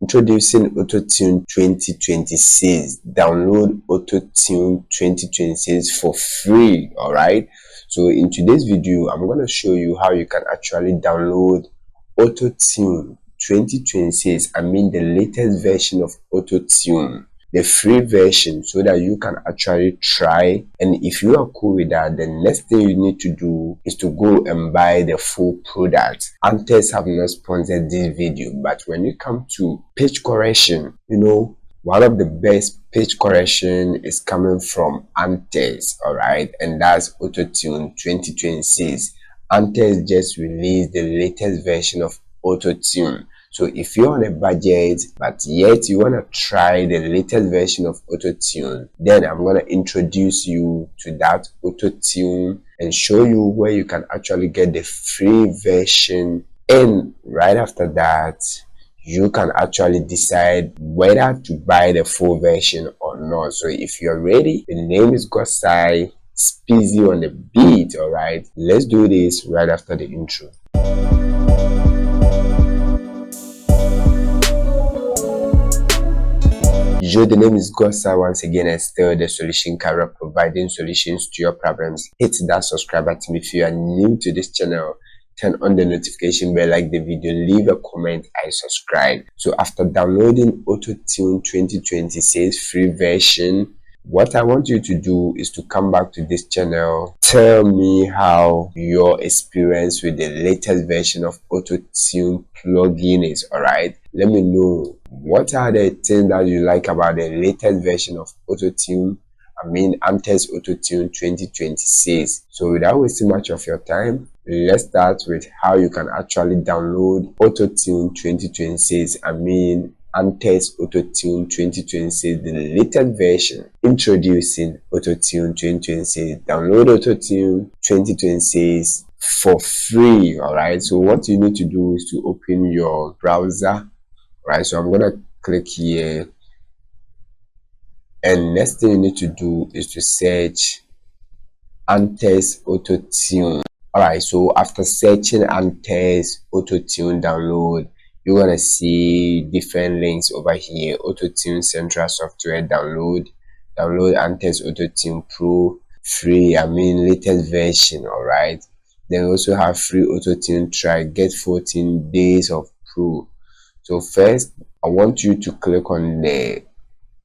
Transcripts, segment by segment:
Introducing AutoTune 2026. Download AutoTune 2026 for free. Alright, so in today's video I'm going to show you how you can actually download AutoTune 2026. I mean the latest version of AutoTune, the free version, so that you can actually try. And if you are cool with that, the next thing you need to do is to go and buy the full product. Antares have not sponsored this video, but when you come to page correction, one of the best page correction is coming from Antares, alright, and that's AutoTune 2026. Antares just released the latest version of AutoTune. So if you're on a budget but yet you want to try the latest version of AutoTune, then I'm going to introduce you to that AutoTune and show you where you can actually get the free version. And right after that, you can actually decide whether to buy the full version or not. So if you're ready, the name is Gosai, Speezy on the beat. Alright, let's do this right after the intro. Yo, the name is Gosa once again, and still the solution career, providing solutions to your problems. Hit that subscribe button if you are new to this channel. Turn on the notification bell, like the video, leave a comment, I subscribe. So after downloading AutoTune 2026 free version, what I want you to do is to come back to this channel. Tell me how your experience with the latest version of AutoTune plugin is. Alright, let me know what are the things that you like about the latest version of AutoTune. I mean Antares AutoTune 2026. So without wasting much of your time, let's start with how you can actually download AutoTune 2026. I mean Antares AutoTune 2026, the latest version. Introducing AutoTune 2026. Download AutoTune 2026 for free. Alright, so what you need to do is to open your browser. Right, so I'm gonna click here, and next thing you need to do is to search Antares AutoTune. Alright, so after searching Antares AutoTune download, you're gonna see different links over here. AutoTune Central Software download Antares AutoTune Pro free, I mean latest version. Alright, then we also have free AutoTune try, get 14 days of Pro. So first I want you to click on the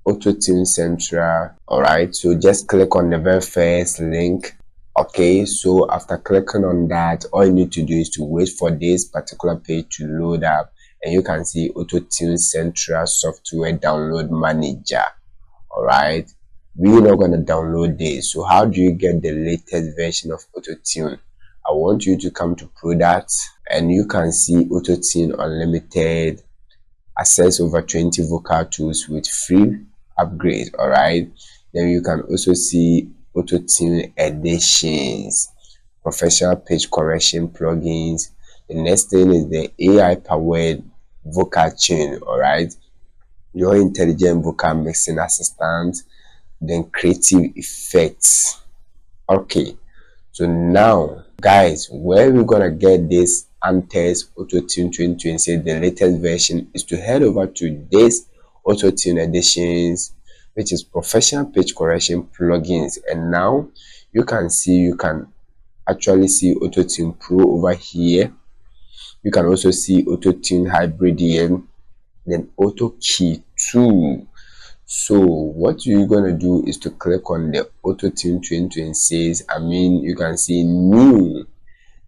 AutoTune Central. Alright, so just click on the very first link. Okay, so after clicking on that, all you need to do is to wait for this particular page to load up, and you can see AutoTune Central Software Download Manager. Alright, we're not going to download this. So how do you get the latest version of AutoTune? I want you to come to products, and you can see AutoTune Unlimited, access over 20 vocal tools with free upgrade. Alright, then you can also see AutoTune editions, professional page correction plugins. The next thing is the AI powered vocal tune. Alright, your intelligent vocal mixing assistant, then creative effects. Okay, so now guys, where we're gonna get this Antares AutoTune 2026, the latest version, is to head over to this AutoTune editions, which is professional page correction plugins. And now you can actually see AutoTune Pro over here. You can also see AutoTune Hybrid here, then Auto Key 2. So what you're gonna do is to click on the AutoTune 2026. I mean, you can see new,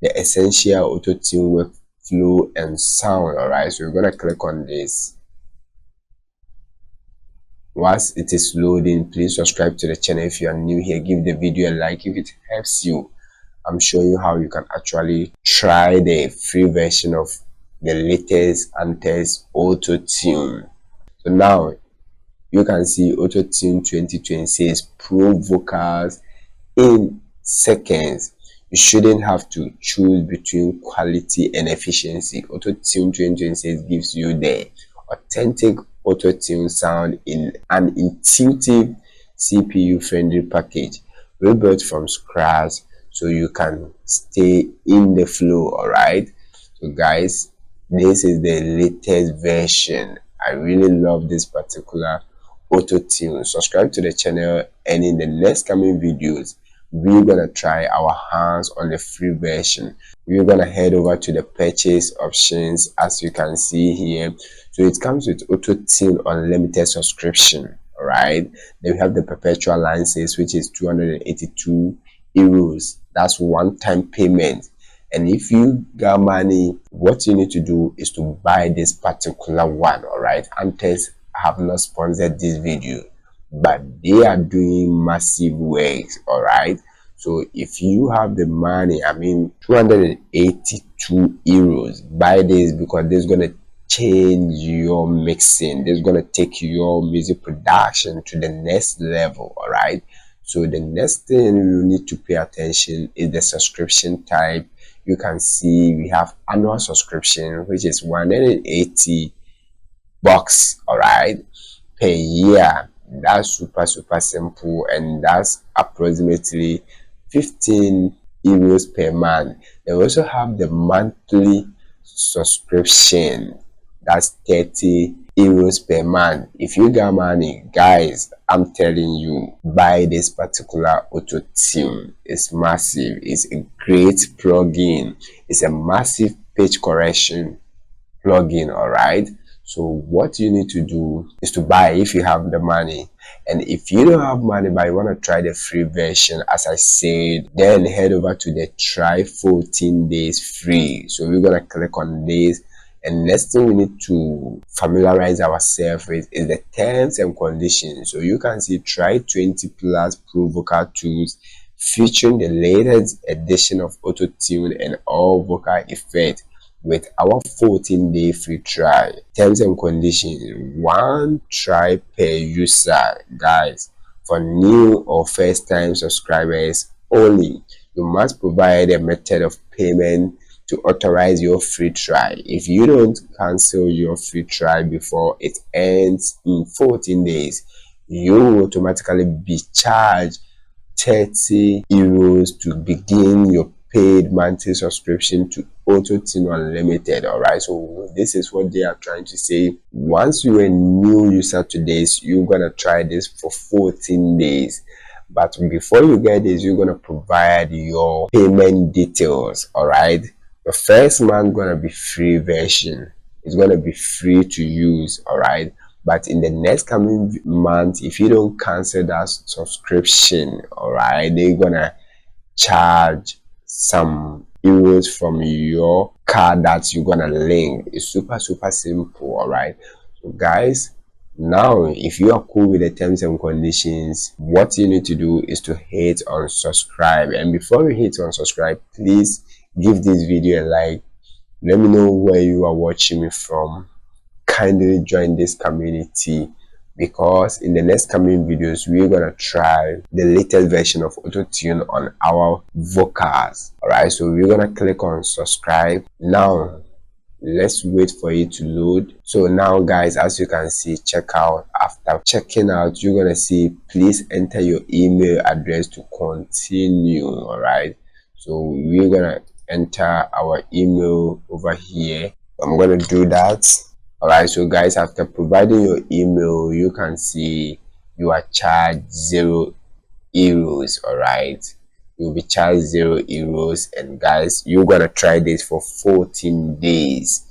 the essential AutoTune workflow and sound. Alright, so you're gonna click on this. Whilst it is loading, please subscribe to the channel if you are new here. Give the video a like if it helps you. I'm showing you how you can actually try the free version of the latest Antares AutoTune. So now you can see AutoTune 2026 Pro vocals in seconds. You shouldn't have to choose between quality and efficiency. AutoTune 2026 gives you the authentic AutoTune sound in an intuitive CPU friendly package, rebuilt from scratch so you can stay in the flow. All right, so guys, this is the latest version. I really love this particular AutoTune. Subscribe to the channel, and in the next coming videos we're gonna try our hands on the free version. We're gonna head over to the purchase options, as you can see here. So it comes with AutoTune unlimited subscription. All right, then we have the perpetual license, which is 282 euros. That's one-time payment. And if you got money, what you need to do is to buy this particular one. All right, Antares have not sponsored this video, but they are doing massive works. All right, so if you have the money, I mean 282 euros, buy this, because this is going to change your mixing. This is going to take your music production to the next level. All right, so the next thing you need to pay attention is the subscription type. You can see we have annual subscription, which is 180 bucks, all right, per year. That's super simple, and that's approximately 15 euros per month. They also have the monthly subscription. That's 30 euros per month. If you got money, guys, I'm telling you, buy this particular AutoTune. It's massive. It's a great plugin. It's a massive page correction plugin. All right, so what you need to do is to buy if you have the money. And if you don't have money but you want to try the free version, as I said, then head over to the try 14 days free. So we're gonna click on this, and next thing we need to familiarize ourselves with is the terms and conditions. So you can see try 20 plus pro vocal tools featuring the latest edition of AutoTune and all vocal effects with our 14-day free trial. Terms and conditions: one try per user, guys, for new or first time subscribers only. You must provide a method of payment to authorize your free trial. If you don't cancel your free trial before it ends in 14 days, you will automatically be charged 30 euros to begin your paid monthly subscription to AutoTune Unlimited. All right, so this is what they are trying to say. Once you're a new user to this, you're gonna try this for 14 days, but before you get this, you're gonna provide your payment details. All right, the first month gonna be free version. It's gonna be free to use. All right, but in the next coming month, if you don't cancel that subscription, all right, they're gonna charge some euros from your card that you're gonna link. It's super simple. All right, so guys, now if you are cool with the terms and conditions, what you need to do is to hit on subscribe. And before you hit on subscribe, please give this video a like. Let me know where you are watching me from. Kindly join this community, because in the next coming videos we're gonna try the latest version of AutoTune on our vocals. All right, so we're gonna click on subscribe. Now let's wait for it to load. So now, guys, as you can see, check out. After checking out, you're gonna see please enter your email address to continue. All right, so we're gonna enter our email over here. I'm gonna do that. All right, so guys, after providing your email, you can see you are charged 0 euros. All right, you'll be charged 0 euros, and guys, you're gonna try this for 14 days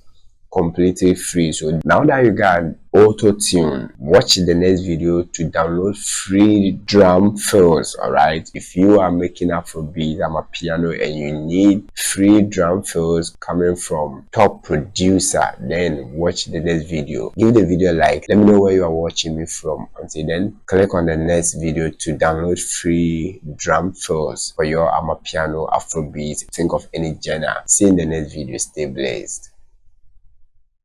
completely free. So now that you got AutoTune, watch the next video to download free drum fills. All right, if you are making Afrobeat, I'm a piano, and you need free drum fills coming from top producer, then watch the next video. Give the video a like. Let me know where you are watching me from. Until then, click on the next video to download free drum fills for your amapiano, Afrobeat. Think of any genre. See you in the next video. Stay blessed.